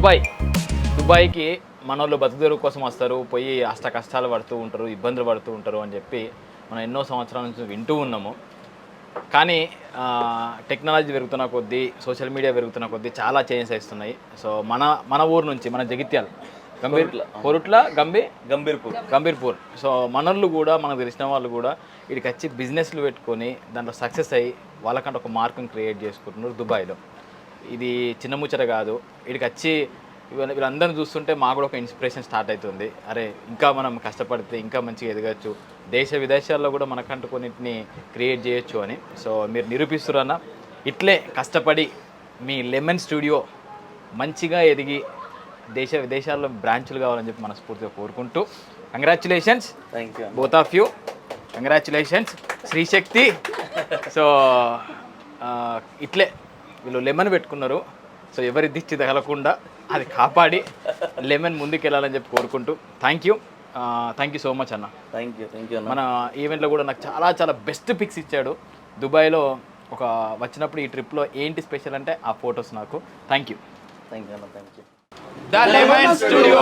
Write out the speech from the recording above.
దుబాయ్కి మనోళ్ళు బతుకుదెరువు కోసం వస్తారు, పోయి అష్ట కష్టాలు పడుతూ ఉంటారు, ఇబ్బందులు పడుతూ ఉంటారు అని చెప్పి మనం ఎన్నో సంవత్సరాల నుంచి వింటూ ఉన్నాము. కానీ టెక్నాలజీ పెరుగుతున్న కొద్దీ, సోషల్ మీడియా పెరుగుతున్న కొద్దీ చాలా చేంజెస్ వస్తున్నాయి. సో మన ఊరు నుంచి, మన జగిత్యాల గంభీర్పూర్. సో మనోళ్ళు కూడా, మనకు తెలిసిన వాళ్ళు కూడా వీడికి వచ్చి బిజినెస్లు పెట్టుకొని దాంట్లో సక్సెస్ అయ్యి వాళ్ళకంటే ఒక మార్కుని క్రియేట్ చేసుకుంటున్నారు దుబాయ్లో. ఇది చిన్న ముచ్చట కాదు. వీడికి వచ్చి వీళ్ళందరినీ చూస్తుంటే మాకు కూడా ఒక ఇన్స్పిరేషన్ స్టార్ట్ అవుతుంది. అరే ఇంకా మనం కష్టపడితే ఇంకా మంచిగా ఎదగచ్చు, దేశ విదేశాల్లో కూడా మనకంటూ కొన్నిటిని క్రియేట్ చేయొచ్చు అని. సో మీరు నిరూపిస్తురన్న ఇట్లే కష్టపడి మీ లెమన్ స్టూడియో మంచిగా ఎదిగి దేశ విదేశాల్లో బ్రాంచులు కావాలని చెప్పి మనస్ఫూర్తిగా కోరుకుంటూ congratulations both of you. Congratulations Srishakti. So ఇట్లే వీళ్ళు లెమన్ పెట్టుకున్నారు. సో ఎవరి దిష్టి తగలకుండా అది కాపాడి లెమన్ ముందుకు వెళ్ళాలని చెప్పి కోరుకుంటూ థ్యాంక్ యూ సో మచ్ అన్న. థ్యాంక్ యూ మన ఈవెంట్లో కూడా నాకు చాలా బెస్ట్ పిక్స్ ఇచ్చాడు. దుబాయ్లో ఒక వచ్చినప్పుడు ఈ ట్రిప్లో ఏంటి స్పెషల్ అంటే ఆ ఫొటోస్ నాకు. థ్యాంక్ యూ అన్న. Thank you. The lemon studio.